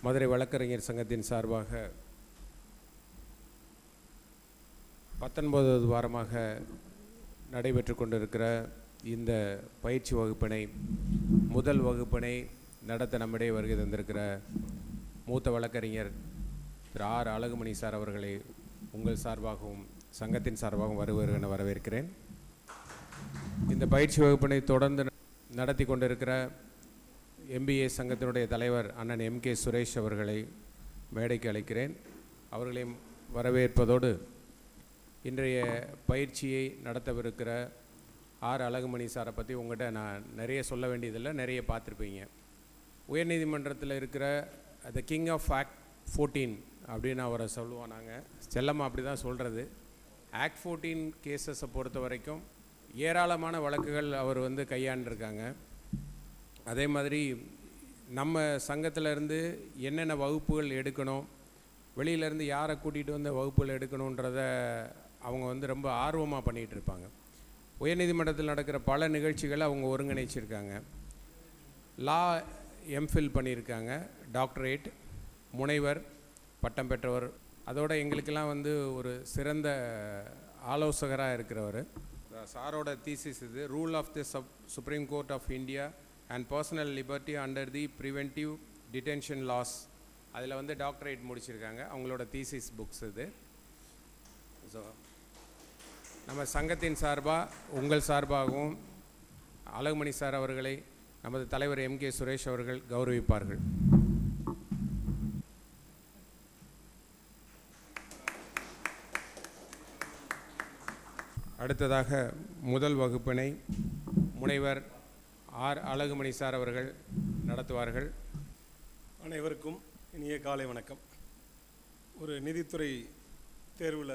மதுரை வழக்கறிஞர் சங்கத்தின் சார்பாக 19வது வாரமாக நடைபெற்று கொண்டிருக்கிற இந்த பயிற்சி வகுப்பினை முதல் வகுப்பினை நடத்த நம்மிடையே வருகை தந்திருக்கிற மூத்த வழக்கறிஞர் திரு அலகுமணி சார் அவர்களை உங்கள் சார்பாகவும் சங்கத்தின் சார்பாகவும் வருவென வரவேற்கிறேன். இந்த பயிற்சி வகுப்பினை தொடர்ந்து நடத்தி கொண்டிருக்கிற MBA சங்கத்தினுடைய தலைவர் அண்ணன் MK சுரேஷ் அவர்களை மேடைக்கு அழைக்கிறேன். அவர்களையும் வரவேற்பதோடு இன்றைய பயிற்சியை நடத்தவிருக்கிற அலகுமணி சாரை பற்றி உங்கள்கிட்ட நான் நிறைய சொல்ல வேண்டியதில்லை, நிறைய பார்த்துருப்பீங்க. உயர்நீதிமன்றத்தில் இருக்கிற த கிங் ஆஃப் ஆக்ட் 14 அப்படின்னு அவரை சொல்லுவோம். நாங்கள் செல்லமாக அப்படி தான் சொல்கிறது. ஆக்ட் 14 கேசஸை பொறுத்த வரைக்கும் ஏராளமான வழக்குகள் அவர் கையாண்டிருக்காங்க. அதே மாதிரி நம்ம சங்கத்திலேருந்து என்னென்ன வகுப்புகள் எடுக்கணும், வெளியிலேருந்து யாரை கூட்டிகிட்டு வந்து வகுப்புகள் எடுக்கணுன்றத அவங்க ரொம்ப ஆர்வமாக பண்ணிகிட்டு இருப்பாங்க. உயர்நீதிமன்றத்தில் நடக்கிற பல நிகழ்ச்சிகளை அவங்க ஒருங்கிணைச்சிருக்காங்க. லா எம்ஃபில் பண்ணியிருக்காங்க, டாக்டரேட், முனைவர் பட்டம் பெற்றவர். அதோடு எங்களுக்கெல்லாம் ஒரு சிறந்த ஆலோசகராக இருக்கிறவர். சாரோட தீசிஸ் இது rule of the Supreme Court of India and personal liberty under the preventive detention laws. அதில் டாக்டரேட் முடிச்சிருக்காங்க. அவங்களோட தீசிஸ் புக்ஸ் இது. ஸோ நம்ம சங்கத்தின் சார்பாக உங்கள் சார்பாகவும் அலகுமணி சார் அவர்களை நமது தலைவர் MK சுரேஷ் அவர்கள் கௌரவிப்பார்கள். அடுத்ததாக முதல் வகுப்பினை முனைவர் அலகுமணி சார் அவர்கள் நடத்துவார்கள். அனைவருக்கும் இனிய காலை வணக்கம். ஒரு நீதித்துறை தேர்வில்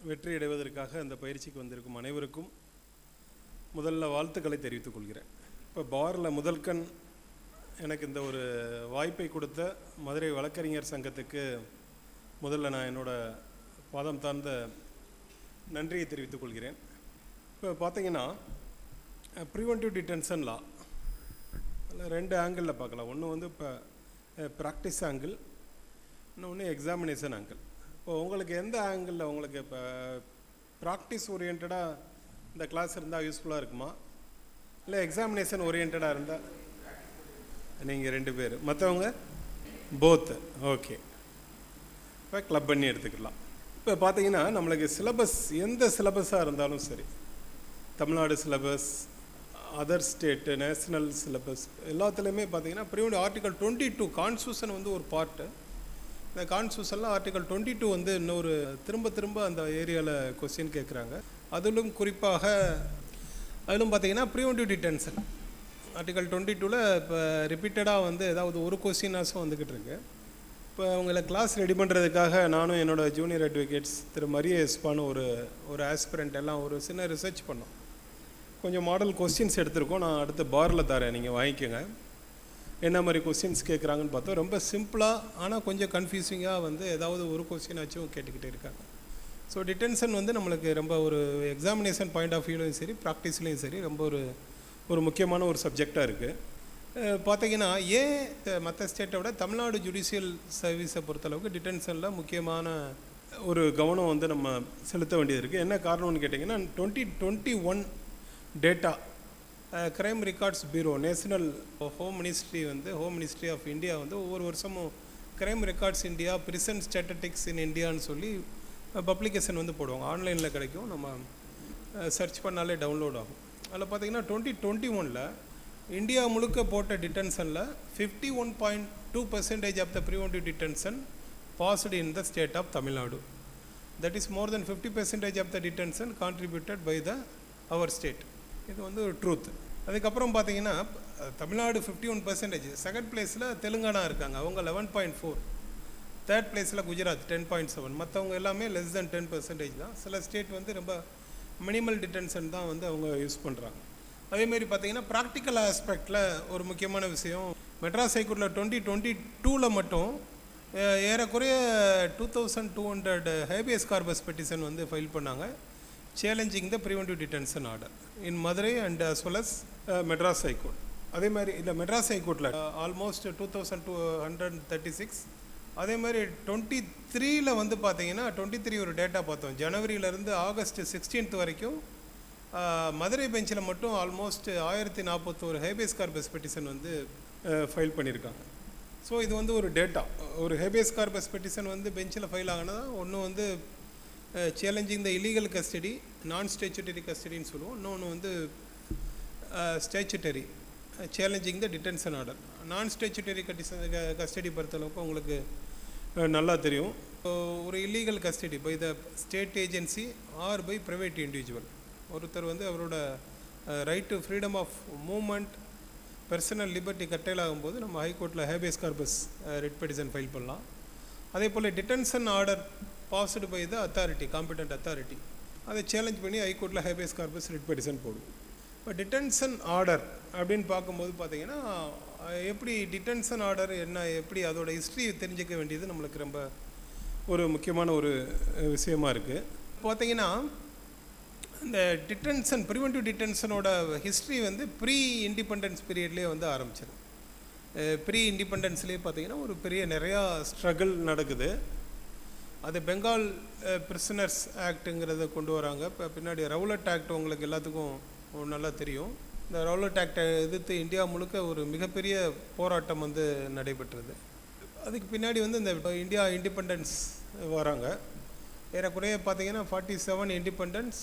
வெற்றி அடைவதற்காக அந்த பயிற்சிக்கு வந்திருக்கும் அனைவருக்கும் முதல்ல வாழ்த்துக்களை தெரிவித்துக் கொள்கிறேன். இப்போ பாரில் முதல் கண் எனக்கு இந்த ஒரு வாய்ப்பை கொடுத்த மதுரை வழக்கறிஞர் சங்கத்துக்கு முதல்ல நான் என்னோடய பாதம் தாழ்ந்த நன்றியை தெரிவித்துக் கொள்கிறேன். இப்போ பார்த்தீங்கன்னா ப்ரிவென்டிவ் டிடென்ஷன் லா அதில் 2 ஆங்கிளில் பார்க்கலாம். ஒன்று இப்போ ப்ராக்டிஸ் ஆங்கிள், இன்னொன்று எக்ஸாமினேஷன் ஆங்கிள். இப்போ உங்களுக்கு எந்த ஆங்கிளில் உங்களுக்கு இப்போ ப்ராக்டிஸ் ஓரியன்டாக இந்த கிளாஸ் இருந்தால் யூஸ்ஃபுல்லாக இருக்குமா, இல்லை எக்ஸாமினேஷன் ஓரியன்டாக இருந்தால்? நீங்கள் 2 பேர், மற்றவங்க போத்து. ஓகே, இப்போ கிளப் பண்ணி எடுத்துக்கலாம். இப்போ பார்த்தீங்கன்னா நம்மளுக்கு சிலபஸ் எந்த சிலபஸாக இருந்தாலும் சரி, Tamil Nadu syllabus, other state, national syllabus எல்லாத்துலேயுமே பார்த்தீங்கன்னா ப்ரிவென்டிவ் ஆர்டிகல் 22 கான்ஸ்டியூஷன் ஒரு பார்ட்டு. இந்த கான்ஸ்டியூஷனில் ஆர்டிகல் 22 இன்னொரு திரும்ப அந்த ஏரியாவில் கொஸ்டின் கேட்குறாங்க. அதிலும் குறிப்பாக பார்த்தீங்கன்னா ப்ரிவென்டிவ் டிடென்ஷன் ஆர்டிகல் 22ல் இப்போ ரிப்பீட்டடாக ஏதாவது ஒரு கொஸ்டினாஸும் வந்துக்கிட்டு இருக்கு. இப்போ அவங்கள கிளாஸ் ரெடி பண்ணுறதுக்காக நானும் என்னோடய ஜூனியர் அட்வொகேட்ஸ் திரு மரிய எஸ்பான்னு ஒரு ஆஸ்பிரண்ட் எல்லாம் ஒரு சின்ன ரிசர்ச் பண்ணோம். கொஞ்சம் மாடல் கொஸ்டின்ஸ் எடுத்திருக்கோம். நான் அடுத்து பாரில் தரேன், நீங்கள் வாங்கிக்கோங்க. என்ன மாதிரி கொஸ்டின்ஸ் கேட்குறாங்கன்னு பார்த்தோம். ரொம்ப சிம்பிளாக ஆனால் கொஞ்சம் கன்ஃபியூசிங்காக ஏதாவது ஒரு கொஸ்டினாச்சும் கேட்டுக்கிட்டே இருக்காங்க. ஸோ டிடென்ஷன் நம்மளுக்கு ரொம்ப ஒரு எக்ஸாமினேஷன் பாயிண்ட் ஆஃப் வியூலையும் சரி, ப்ராக்டிஸ்லேயும் சரி ரொம்ப ஒரு முக்கியமான ஒரு சப்ஜெக்டாக இருக்குது. பார்த்தீங்கன்னா ஏன் மற்ற ஸ்டேட்டை விட தமிழ்நாடு ஜுடிஷியல் சர்வீஸை பொறுத்தளவுக்கு டிடென்ஷனில் முக்கியமான ஒரு கவனம் நம்ம செலுத்த வேண்டியது இருக்குது. என்ன காரணம்னு கேட்டிங்கன்னா 2021 data crime records bureau, national home ministry of India ஒவ்வொரு வருஷமும் crime records India, prison statistics in இந்தியான்னு சொல்லி பப்ளிகேஷன் போடுவாங்க. ஆன்லைனில் கிடைக்கும், நம்ம சர்ச் பண்ணாலே டவுன்லோட் ஆகும். அதில் பார்த்தீங்கன்னா 2021 இந்தியா முழுக்க போட்ட டிடென்ஷனில் 51.2% of the preventive detention passed in the state of Tamil Nadu. That is more than 50% of the detention contributed by our state. இது ட்ரூத். அதுக்கப்புறம் பார்த்தீங்கன்னா தமிழ்நாடு 51%, செகண்ட் பிளேஸில் தெலுங்கானா இருக்காங்க, அவங்க 11.4, தேர்ட் பிளேஸில் குஜராத் 10.7, மற்றவங்க எல்லாமே லெஸ் தென் 10% தான். சில ஸ்டேட் ரொம்ப மினிமல் டிடென்ஷன் தான் அவங்க யூஸ் பண்ணுறாங்க. அதேமாரி பார்த்தீங்கன்னா ப்ராக்டிக்கல் ஆஸ்பெக்டில் ஒரு முக்கியமான விஷயம், மெட்ராஸ் ஹைகோர்ட்டில் 2022 மட்டும் ஏறக்குறைய 2200 ஹேபியஸ் கார்பஸ் பெட்டிஷன் ஃபைல் பண்ணாங்க, challenging the preventive detention order in Madurai and as well as Madras high court. அதே மாதிரி இல்லை மெட்ராஸ் ஹைகோர்ட்டில் ஆல்மோஸ்ட் 2236. அதே மாதிரி 23 வந்து பார்த்தீங்கன்னா 23 ஒரு டேட்டா பார்த்தோம். ஜனவரியிலேருந்து ஆகஸ்ட் 16 வரைக்கும் மதுரை பெஞ்சில் மட்டும் ஆல்மோஸ்ட் 1041 ஹேபியஸ் கார்பஸ் பெட்டிஷன் வந்து ஃபைல் பண்ணியிருக்காங்க. ஸோ இது வந்து ஒரு டேட்டா. ஒரு ஹேபியஸ் கார்பஸ் பெட்டிஷன் வந்து பெஞ்சில் ஃபைல் ஆகினா ஒன்று வந்து சேலஞ்சிங் த இல்லீகல் கஸ்டடி, நான் ஸ்டேச்சுட்டரி கஸ்டடின்னு சொல்லுவோம். இன்னொன்று வந்து statutory challenging the detention order. நான் ஸ்டேச்சுட்டரி கஸ்டடி பொறுத்தளவுக்கு உங்களுக்கு நல்லா தெரியும். ஒரு illegal custody by the state agency or by private individual. ஒருத்தர் வந்து அவரோட right to freedom of movement, personal liberty curtail ஆகும்போது நம்ம ஹைகோர்ட்டில் habeas corpus writ petition file பண்ணலாம். அதே போல் detention order passed by the authority, competent authority, அதை சேலஞ்ச் பண்ணி ஹைகோர்ட்டில் ஹேபியஸ் கார்பஸ் ரிட் பெட்டிஷன் போடுவோம். இப்போ டிடென்ஷன் ஆர்டர் அப்படின்னு பார்க்கும்போது பார்த்தீங்கன்னா எப்படி டிடென்ஷன் ஆர்டர் என்ன, எப்படி அதோட ஹிஸ்ட்ரி தெரிஞ்சிக்க வேண்டியது நம்மளுக்கு ரொம்ப ஒரு முக்கியமான ஒரு விஷயமா இருக்குது. பார்த்தீங்கன்னா இந்த டிடென்ஷன், ப்ரிவென்டிவ் டிடென்ஷனோட ஹிஸ்ட்ரி வந்து ப்ரீ இண்டிபெண்டன்ஸ் பீரியட்லேயே வந்து ஆரம்பிச்சது. ப்ரீ இண்டிபெண்டன்ஸ்லேயே பார்த்தீங்கன்னா ஒரு பெரிய நிறையா ஸ்ட்ரகிள் நடக்குது. அது பெங்கால் பிரிசனர்ஸ் ஆக்ட்டுங்கிறத கொண்டு வராங்க. இப்போ பின்னாடி ரவுலட் ஆக்ட் உங்களுக்கு எல்லாத்துக்கும் நல்லா தெரியும். இந்த ரவுலட் ஆக்டை எதிர்த்து இந்தியா முழுக்க ஒரு மிகப்பெரிய போராட்டம் வந்து நடைபெற்றது. அதுக்கு பின்னாடி வந்து இந்த இந்தியா இண்டிபெண்டன்ஸ் வராங்க. ஏறக்குறைய பார்த்தீங்கன்னா 47 இண்டிபெண்டன்ஸ்,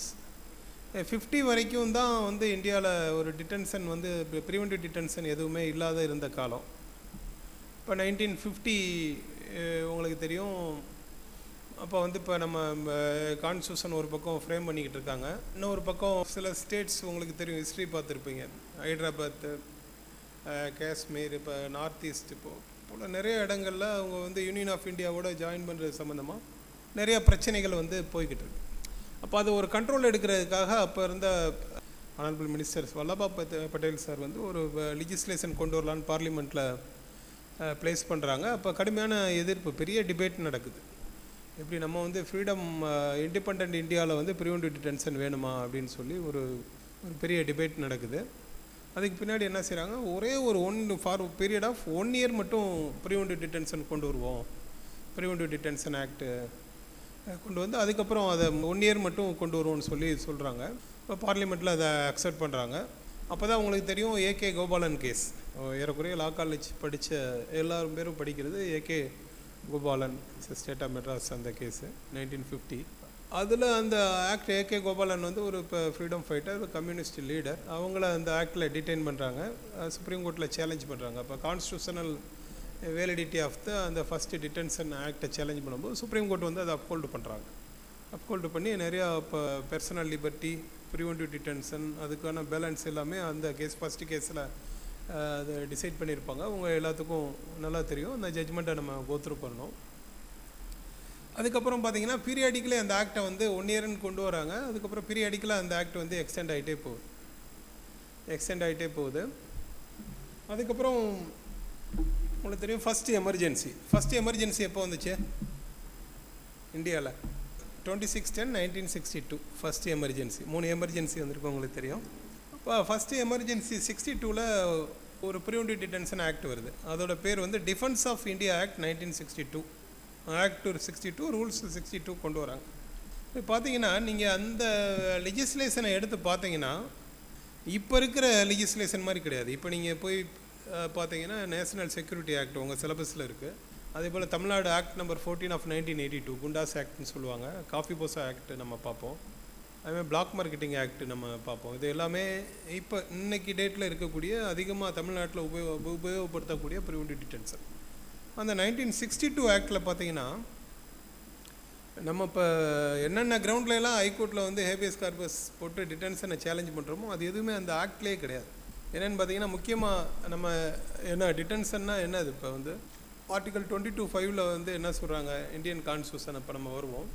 50 வரைக்கும் தான் வந்து இந்தியாவில் ஒரு டிடென்ஷன் வந்து ப்ரிவென்டிவ் டிடென்ஷன் எதுவுமே இல்லாத இருந்த காலம். இப்போ 1950 உங்களுக்கு தெரியும். அப்போ வந்து இப்போ நம்ம கான்ஸ்டியூஷன் ஒரு பக்கம் ஃப்ரேம் பண்ணிக்கிட்டு இருக்காங்க. இன்னொரு பக்கம் சில ஸ்டேட்ஸ் உங்களுக்கு தெரியும், ஹிஸ்ட்ரி பார்த்துருப்பீங்க. ஹைதராபாத், காஷ்மீர், இப்போ நார்த் ஈஸ்ட், போல் நிறைய இடங்களில் அவங்க வந்து யூனியன் ஆஃப் இந்தியாவோட ஜாயின் பண்ணுறது சம்மந்தமாக நிறையா பிரச்சனைகள் வந்து போய்கிட்டு இருக்கு. அப்போ அது ஒரு கண்ட்ரோல் எடுக்கிறதுக்காக அப்போ இருந்த honourable minister Vallabhbhai Patel sir வந்து ஒரு லெஜிஸ்லேஷன் கொண்டு வரலான்னு பார்லிமெண்ட்டில் ப்ளேஸ் பண்ணுறாங்க. அப்போ கடுமையான எதிர்ப்பு, பெரிய டிபேட் நடக்குது. எப்படி நம்ம வந்து ஃப்ரீடம் இண்டிபெண்ட் இந்தியாவில் வந்து ப்ரிவென்டிவ் டிடென்ஷன் வேணுமா அப்படின்னு சொல்லி ஒரு பெரிய டிபேட் நடக்குது. அதுக்கு பின்னாடி என்ன செய்கிறாங்க, ஒரே ஒரு பீரியட் ஆஃப் 1 இயர் மட்டும் ப்ரிவென்டிவ் டிடென்ஷன் கொண்டு வருவோம், ப்ரிவென்டிவ் டிடென்ஷன் ஆக்ட் கொண்டு வந்து அதுக்கப்புறம் அதை 1 இயர் மட்டும் கொண்டு வருவோம்னு சொல்கிறாங்க. இப்போ பார்லிமெண்ட்டில் அதை அக்செப்ட் பண்ணுறாங்க. அப்போ தான் உங்களுக்கு தெரியும் ஏகே கோபாலன் கேஸ். ஏறக்குறைய லா காலேஜ் படித்த எல்லாரும் பேரும் படிக்கிறது A K Gopalan, state of Madras, அந்த கேஸு 1950. அதில் அந்த ஆக்ட் ஏகே கோபாலன் வந்து ஒரு இப்போ ஃப்ரீடம் ஃபைட்டர், கம்யூனிஸ்ட் லீடர். அவங்கள அந்த ஆக்டில் டிடைன் பண்ணுறாங்க, சுப்ரீம் கோர்ட்டில் சேலஞ்ச் பண்ணுறாங்க. அப்போ கான்ஸ்டியூஷனல் வேலிடிட்டி ஆஃப் அந்த ஃபஸ்ட்டு டிடென்ஷன் ஆக்டை சேலஞ்ச் பண்ணும்போது சுப்ரீம் கோர்ட் வந்து அதை அப்ஹோல்டு பண்ணுறாங்க. அப்ஹோல்டு பண்ணி நிறையா இப்போ பர்சனல் லிபர்ட்டி, ப்ரிவென்டிவ் டிடென்ஷன், அதுக்கான பேலன்ஸ் எல்லாமே அந்த கேஸ் ஃபஸ்ட்டு கேஸில் அதை டிசைட் பண்ணியிருப்பாங்க. அவங்க எல்லாத்துக்கும் நல்லா தெரியும். அந்த ஜட்ஜ்மெண்ட்டை நம்ம கோத்ரூ பண்ணோம். அதுக்கப்புறம் பார்த்தீங்கன்னா பீரியாடிக்கலி அந்த ஆக்டை வந்து 1 இயர்னு கொண்டு வராங்க. அதுக்கப்புறம் பீரியாடிக்கலாக அந்த ஆக்ட் வந்து எக்ஸ்டெண்ட் ஆகிட்டே போகுது. அதுக்கப்புறம் உங்களுக்கு தெரியும் ஃபஸ்ட்டு எமர்ஜென்சி எப்போ வந்துச்சு இந்தியாவில்? 26/10/1962 ஃபஸ்ட்டு எமர்ஜென்சி. 3 எமர்ஜென்சி வந்திருக்கு உங்களுக்கு தெரியும். இப்போ ஃபஸ்ட்டு எமர்ஜென்சி 62ல் ஒரு ப்ரிவென்டிவ் டிடென்ஷன் ஆக்ட் வருது. அதோட பேர் வந்து defence of India act 1962. Act 62, rules 62 கொண்டு வராங்க. இப்போ பார்த்தீங்கன்னா நீங்கள் அந்த லெஜிஸ்லேஷனை எடுத்து பார்த்தீங்கன்னா இப்போ இருக்கிற லெஜிஸ்லேஷன் மாதிரி கிடையாது. இப்போ நீங்கள் போய் பார்த்தீங்கன்னா நேஷனல் செக்யூரிட்டி ஆக்ட் உங்கள் சிலபஸில் இருக்குது. அதே போல் Tamil Nadu act number 14 of 1982 Goondas ஆக்ட்னு சொல்லுவாங்க. காஃபி போசா ஆக்ட் நம்ம பார்ப்போம். அதுமாதிரி பிளாக் மார்க்கெட்டிங் ஆக்ட் நம்ம பார்ப்போம். இது எல்லாமே இப்போ இன்னைக்கு டேட்டில் இருக்கக்கூடிய அதிகமாக தமிழ்நாட்டில் உபயோகப்படுத்தக்கூடிய ப்ரிவென்டிவ் டிடென்ஷன். அந்த 1962 ஆக்டில் பார்த்தீங்கன்னா நம்ம இப்போ என்னென்ன கிரவுண்ட்லாம் ஹைகோர்ட்டில் வந்து ஹேபியஸ் கார்பஸ் போட்டு டிடென்ஷனை சேலஞ்ச் பண்ணுறோமோ அது எதுவுமே அந்த ஆக்ட்லேயே கிடையாது. என்னென்னு பார்த்தீங்கன்னா முக்கியமாக நம்ம என்ன டிடென்ஷன்னா என்னது, இப்போ வந்து ஆர்டிகல் 22(5) வந்து என்ன சொல்கிறாங்க, இந்தியன் கான்ஸ்டியூஷன். இப்போ நம்ம வருவோம்.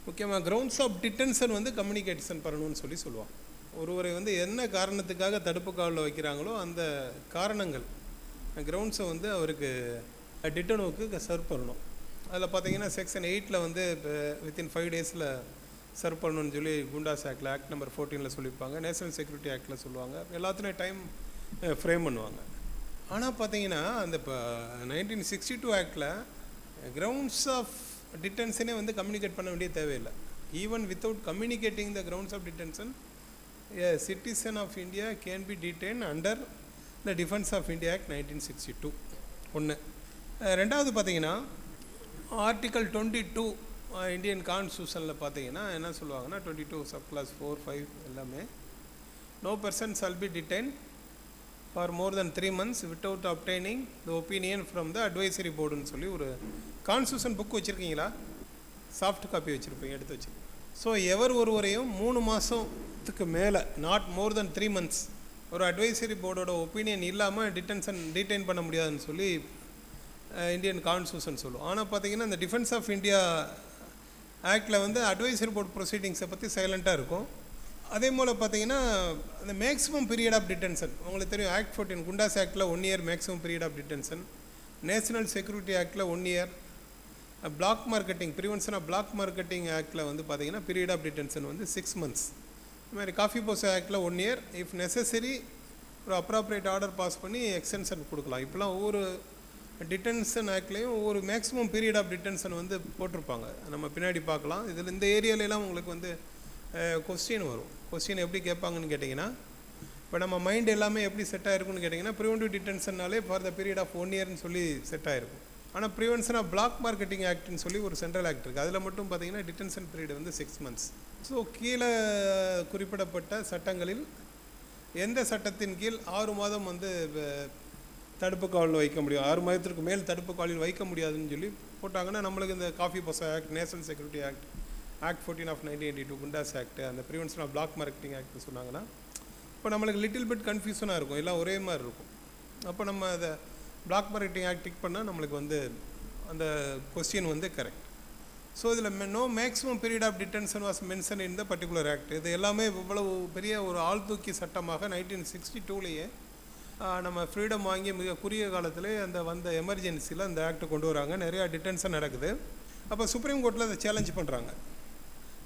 முக்கியமாக கிரவுண்ட்ஸ் ஆஃப் டிடென்ஷன் வந்து கம்யூனிகேஷன் பண்ணணும்னு சொல்லுவாங்க. ஒருவரை வந்து என்ன காரணத்துக்காக தடுப்பு காவலில் வைக்கிறாங்களோ அந்த காரணங்கள் கிரவுண்ட்ஸை வந்து அவருக்கு டிட்டனுவுக்கு சர்வ் பண்ணணும். அதில் பார்த்தீங்கன்னா செக்ஷன் 8 வந்து இப்போ வித்தின் 5 டேஸில் சர்வ் பண்ணணும்னு சொல்லி குண்டாஸ் ஆக்டில் ஆக்ட் நம்பர் 14 சொல்லியிருப்பாங்க. நேஷனல் செக்யூரிட்டி ஆக்டில் சொல்லுவாங்க. எல்லாத்துலேயும் டைம் ஃப்ரேம் பண்ணுவாங்க. ஆனால் பார்த்தீங்கன்னா அந்த இப்போ 1962 ஆக்டில் கிரவுண்ட்ஸ் ஆஃப் டிடென்ஷனே வந்து கம்யூனிகேட் பண்ண வேண்டிய தேவையில்லை. Even without communicating the grounds of detention a citizen of India can be detained under the Defense of India Act 1962. ஒன்று. ரெண்டாவது பார்த்தீங்கன்னா ஆர்டிக்கல் 22 இந்தியன் கான்ஸ்டியூஷனில் பார்த்தீங்கன்னா என்ன சொல்லுவாங்கன்னா 22 சப் கிளாஸ் 4, 5 எல்லாமே no person shall be detained for more than 3 months without obtaining the opinion from the advisory boardன்னு சொல்லி ஒரு constitution book வச்சுருக்கீங்களா? சாஃப்ட் காப்பி வச்சுருப்பீங்க, எடுத்து வச்சுருப்பீங்க. ஸோ ஒருவரையும் 3 மாதத்துக்கு மேலே நாட் மோர் தென் 3 months ஒரு அட்வைசரி போர்டோட ஒப்பீனியன் இல்லாமல் டீடைன் பண்ண முடியாதுன்னு சொல்லி இந்தியன் கான்ஸ்டியூஷன் சொல்லும். ஆனால் பார்த்தீங்கன்னா இந்த டிஃபென்ஸ் ஆஃப் இந்தியா ஆக்டில் வந்து அட்வைசரி போர்ட் ப்ரொசீடிங்ஸை பற்றி சைலண்ட்டாக இருக்கும். அதே போல் பார்த்தீங்கன்னா அந்த மேக்ஸிமம் பீரியட் ஆஃப் டிடென்ஷன் உங்களுக்கு தெரியும். ஆக்ட் 14 குண்டாஸ் ஆக்டில் 1 year maximum period of detention. National security ஆக்டில் 1 year. Black marketing prevention of black marketing ஆக்டில் வந்து பார்த்தீங்கன்னா பீரியட் ஆஃப் டிடென்ஷன் வந்து 6 months. இது மாதிரி காஃபி போஸ் ஆக்டில் 1 year. இஃப் நெசசரி ஒரு அப்ராப்ரியேட் ஆர்டர் பாஸ் பண்ணி எக்ஸ்டென்ஷன் கொடுக்கலாம். இப்போலாம் ஒவ்வொரு டிடென்ஷன் ஆக்ட்லேயும் ஒவ்வொரு மேக்ஸிமம் பீரியட் ஆஃப் டிடென்ஷன் வந்து போட்டிருப்பாங்க. நம்ம பின்னாடி பார்க்கலாம். இதில் இந்த ஏரியாலெலாம் உங்களுக்கு வந்து கொஸ்டின் வரும். கொஸ்டின் எப்படி கேட்பாங்கன்னு கேட்டிங்கன்னா, இப்போ நம்ம மைண்ட் எல்லாமே எப்படி செட் ஆகிருக்குன்னு கேட்டிங்கன்னா ப்ரிவென்டிவ் டிடென்ஷன்னாலே ஃபார் த பீரியட் ஆஃப் 1 yearன்னு சொல்லி செட் ஆகிருக்கும். ஆனால் ப்ரிவென்ஷன் ஆஃப் பிளாக் மார்க்கெட்டிங் ஆக்ட்னு சொல்லி ஒரு சென்ட்ரல் ஆக்ட் இருக்குது. அதில் மட்டும் பார்த்தீங்கன்னா டிடென்ஷன் பீரியட் வந்து 6 months. ஸோ கீழே குறிப்பிடப்பட்ட சட்டங்களில் எந்த சட்டத்தின் கீழ் 6 மாதம் வந்து தடுப்பு காவலில் வைக்க முடியும், 6 மாதத்திற்கு மேல் தடுப்பு காவலில் வைக்க முடியாதுன்னு சொல்லி போட்டாங்கன்னா நம்மளுக்கு இந்த COFEPOSA act, national security act, act 14 of 1982 Goondas act, அந்த prevention of black marketing act சொன்னாங்கன்னா இப்போ நம்மளுக்கு லிட்டில் பிட் கன்ஃபியூஷனாக இருக்கும், எல்லாம் ஒரே மாதிரி இருக்கும். அப்போ நம்ம அதை பிளாக் மார்க்கெட்டிங் ஆக்ட் டிக் பண்ணால் நம்மளுக்கு வந்து அந்த கொஸ்டின் வந்து கரெக்ட். ஸோ இதில் no maximum period of detention was mention in the particular act. இது எல்லாமே இவ்வளவு பெரிய ஒரு ஆழ்தூக்கி சட்டமாக 1962லேயே நம்ம ஃப்ரீடம் வாங்கி மிக குறுகிய காலத்தில் அந்த வந்த எமர்ஜென்சியில் அந்த ஆக்டை கொண்டு வராங்க. நிறையா டிடென்ஷன் நடக்குது. அப்போ சுப்ரீம் கோர்ட்டில் அதை சேலஞ்ச் பண்ணுறாங்க.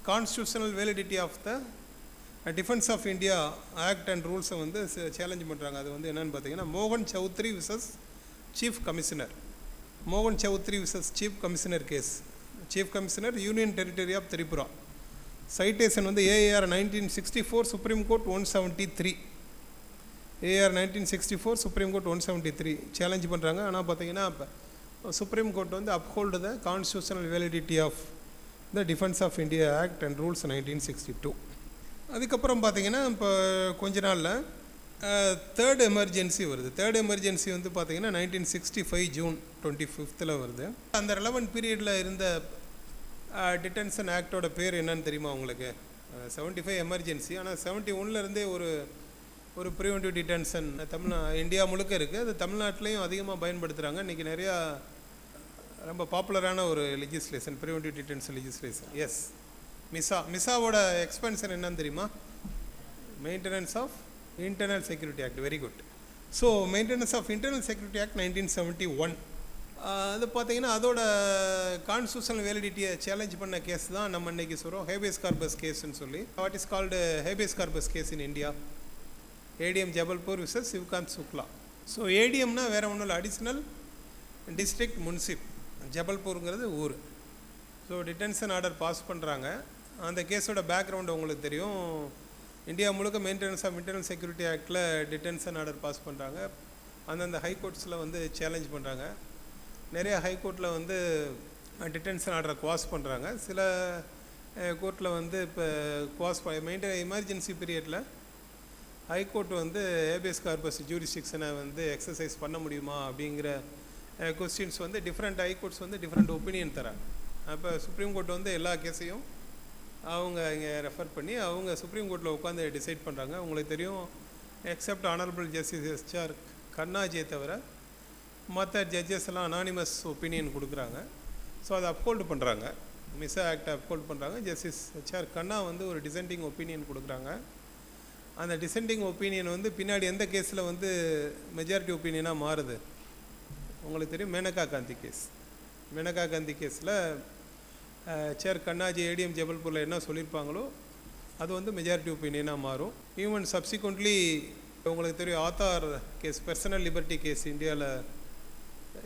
Constitutional validity of the defence of India act and ரூல்ஸை வந்து சேலஞ்ச் பண்ணுறாங்க. அது வந்து என்னென்னு பார்த்தீங்கன்னா மோகன் சௌத்ரி விசஸ் சீஃப் கமிஷனர். மோகன் Chaudhary versus chief commissioner case. Chief commissioner union territory of Tripura. Citation வந்து AR 1964 supreme court 173. AR 1964 supreme court 173 challenge பண்ணுறாங்க. ஆனால் பார்த்தீங்கன்னா இப்போ சுப்ரீம் கோர்ட் வந்து upheld the constitutional validity of the defence of India act and rules 1962. அதுக்கப்புறம் பார்த்தீங்கன்னா இப்போ கொஞ்ச நாளில் தேர்ட் எமர்ஜென்சி வருது. தேர்ட் எமர்ஜென்சி வந்து பார்த்தீங்கன்னா 1965 June 25th வருது. அந்த ரெலவெண்ட் பீரியடில் இருந்த டிடென்ஷன் ஆக்டோட பேர் என்னன்னு தெரியுமா உங்களுக்கு? 75 எமர்ஜென்சி. ஆனால் 71லேருந்தே ஒரு ப்ரிவென்டிவ் டிடென்ஷன் இந்தியா முழுக்க இருக்குது. அது தமிழ்நாட்டிலையும் அதிகமாக பயன்படுத்துகிறாங்க. இன்றைக்கி நிறையா ரொம்ப பாப்புலரான ஒரு legislation preventive detention legislation. Yes, மிசாவோட எக்ஸ்பென்ஷன் என்னன்னு தெரியுமா? Maintenance of internal security act. Very good. So maintenance of internal security act 1971. அது பார்த்தீங்கன்னா அதோட கான்ஸ்டியூஷனல் வேலிடிட்டியை சேலஞ்ச் பண்ண கேஸ் தான் நம்ம இன்றைக்கி சொல்கிறோம் ஹேபியஸ் கார்பஸ் கேஸ்ன்னு சொல்லி. What is called habeas corpus case in India? ADM Jabalpur versus Shivkant Shukla. So ADMனா வேறு ஒன்றும் இல்லை, அடிஷ்னல் டிஸ்ட்ரிக்ட் முன்சிப். ஜபல்பூருங்கிறது ஊர். ஸோ டிடென்ஷன் ஆர்டர் பாஸ் பண்ணுறாங்க. அந்த கேஸோட பேக்ரவுண்டு உங்களுக்கு தெரியும். இந்தியா முழுக்க மெயின்டெனன்ஸ் ஆஃப் இன்டர்னல் செக்யூரிட்டி ஆக்டில் டிடென்ஷன் ஆர்டர் பாஸ் பண்ணுறாங்க. அந்தந்த ஹைகோர்ட்ஸில் வந்து சேலஞ்ச் பண்ணுறாங்க. நிறைய ஹைகோர்ட்டில் வந்து டிடென்ஷன் ஆர்டரை குவாஸ் பண்ணுறாங்க. சில கோர்ட்டில் வந்து இப்போ குவாஸ் எமர்ஜென்சி பீரியடில் ஹைகோர்ட் வந்து ஹேபியஸ் கார்பஸ் ஜூரிஸ்டிக்ஷனை வந்து எக்ஸசைஸ் பண்ண முடியுமா அப்படிங்கிற கொஸ்டின்ஸ் வந்து டிஃப்ரெண்ட் ஹைகோர்ட்ஸ் வந்து டிஃப்ரெண்ட் ஒப்பீனியன் தராங்க. அப்போ சுப்ரீம் கோர்ட் வந்து எல்லா கேஸையும் அவங்க இங்கே ரெஃபர் பண்ணி அவங்க சுப்ரீம் கோர்ட்டில் உட்காந்து டிசைட் பண்ணுறாங்க. உங்களுக்கு தெரியும், எக்ஸப்ட் ஆனரபிள் ஜஸ்டிஸ் HR கண்ணாஜியை தவிர மற்ற ஜட்ஜஸ் எல்லாம் அனானிமஸ் ஒப்பீனியன் கொடுக்குறாங்க. ஸோ அதை அப்ஹோல்டு பண்ணுறாங்க. மிசா ஆக்டை அப்ஹோல்டு பண்ணுறாங்க. ஜஸ்டிஸ் HR கண்ணா வந்து ஒரு டிசெண்டிங் ஒப்பீனியன் கொடுக்குறாங்க. அந்த டிசெண்டிங் ஒப்பீனியன் வந்து பின்னாடி எந்த கேஸில் வந்து மெஜாரிட்டி ஒப்பீனியனாக மாறுது உங்களுக்கு தெரியும். மேனகா காந்தி கேஸ். மேனகா காந்தி கேஸில் சேர் கண்ணாஜி ADM ஜபல்பூரில் என்ன சொல்லியிருப்பாங்களோ அது வந்து மெஜாரிட்டி ஒப்பீனியனாக மாறும். ஈவன் சப்சிக்வெண்ட்லி உங்களுக்கு தெரியும் Aadhaar case, personal liberty case இந்தியாவில்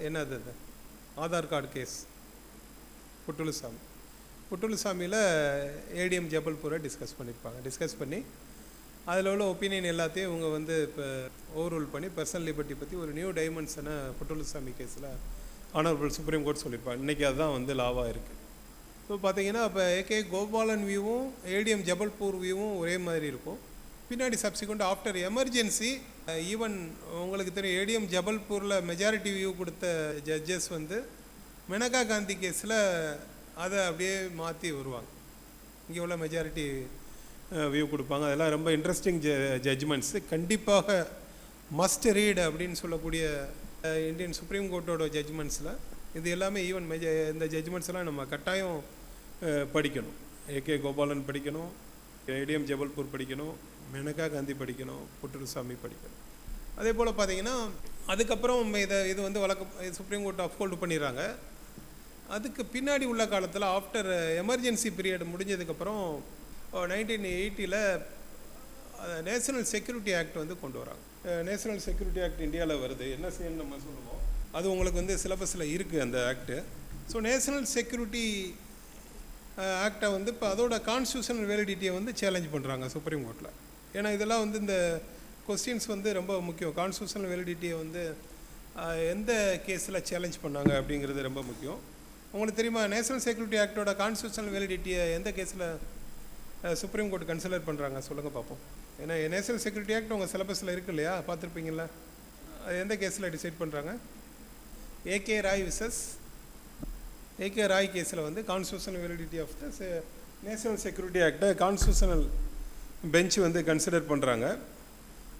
என்னது அது, ஆதார் கார்டு கேஸ். புட்டுலுசாமியில் ஏடிஎம் ஜபல்பூரை டிஸ்கஸ் பண்ணி அதில் உள்ள ஒப்பீனியன் எல்லாத்தையும் இவங்க வந்து இப்போ ஓவர்ரூல் பண்ணி பர்சனல் லிபர்ட்டி பற்றி ஒரு நியூ டைமென்ஷனை புட்டுலுசாமி கேஸில் ஆனரபிள் சுப்ரீம் கோர்ட் சொல்லியிருப்பாங்க. இன்றைக்கி அதுதான் வந்து லாவாக இருக்குது. ஸோ பார்த்தீங்கன்னா இப்போ ஏகே கோபாலன் வியூவும் ஏடிஎம் ஜபல்பூர் வியூவும் ஒரே மாதிரி இருக்கும். பின்னாடி சப்சிக்வெண்ட் ஆஃப்டர் எமர்ஜென்சி ஈவன் உங்களுக்கு தெரியும் ஏடிஎம் ஜபல்பூரில் மெஜாரிட்டி வியூ கொடுத்த ஜட்ஜஸ் வந்து மேனகா காந்தி கேஸில் அதை அப்படியே மாற்றி வருவாங்க, இங்கே உள்ள மெஜாரிட்டி வியூ கொடுப்பாங்க. அதெல்லாம் ரொம்ப இன்ட்ரெஸ்டிங் ஜட்ஜ்மெண்ட்ஸு. கண்டிப்பாக மஸ்ட் ரீட் அப்படின்னு சொல்லக்கூடிய இந்தியன் சுப்ரீம் கோர்ட்டோட ஜட்ஜ்மெண்ட்ஸில் இது எல்லாமே ஈவன் இந்த ஜட்ஜ்மெண்ட்ஸ்லாம் நம்ம கட்டாயம் படிக்கணும். ஏகே கோபாலன் படிக்கணும், ஏடிஎம் ஜபல்பூர் படிக்கணும், மேனகா காந்தி படிக்கணும், புட்டுலுசாமி படிக்கணும். அதே போல் பார்த்தீங்கன்னா அதுக்கப்புறம் இது வந்து சுப்ரீம் கோர்ட் அப்ஹோல்டு பண்ணிடுறாங்க. அதுக்கு பின்னாடி உள்ள காலத்தில் ஆஃப்டர் எமர்ஜென்சி பீரியட் முடிஞ்சதுக்கப்புறம் 1980 நேஷனல் செக்யூரிட்டி ஆக்ட் வந்து கொண்டு வராங்க. நேஷனல் செக்யூரிட்டி ஆக்ட் இந்தியாவில் வருது. என்ன செய்யணும்னு நம்ம சொல்லுவோம், அது உங்களுக்கு வந்து சிலபஸில் இருக்குது அந்த ஆக்டு. ஸோ நேஷனல் செக்யூரிட்டி ஆக்டை வந்து இப்போ அதோட கான்ஸ்டியூஷனல் வேலிடிட்டியை வந்து சேலஞ்ச் பண்ணுறாங்க சுப்ரீம் கோர்ட்டில். ஏன்னா இதெல்லாம் வந்து இந்த கொஸ்டின்ஸ் வந்து ரொம்ப முக்கியம். கான்ஸ்டியூஷனல் வேலிடிட்டியை வந்து எந்த கேஸில் சேலஞ்ச் பண்ணாங்க அப்படிங்கிறது ரொம்ப முக்கியம். உங்களுக்கு தெரியுமா, நேஷனல் செக்யூரிட்டி ஆக்டோட கான்ஸ்டியூஷனல் வேலிடிட்டியை எந்த கேஸில் சுப்ரீம் கோர்ட் கன்சிடர் பண்ணுறாங்க சொல்லுங்கள் பார்ப்போம். ஏன்னா நேஷனல் செக்யூரிட்டி ஆக்ட் உங்கள் சிலபஸில் இருக்கு இல்லையா, பார்த்துருப்பீங்களா? அது எந்த கேஸில் டிசைட் பண்ணுறாங்க? ஏகே ராய் கேஸில் வந்து constitutional validity of the national security ஆக்டை கான்ஸ்டியூஷனல் பெஞ்ச் வந்து கன்சிடர் பண்ணுறாங்க.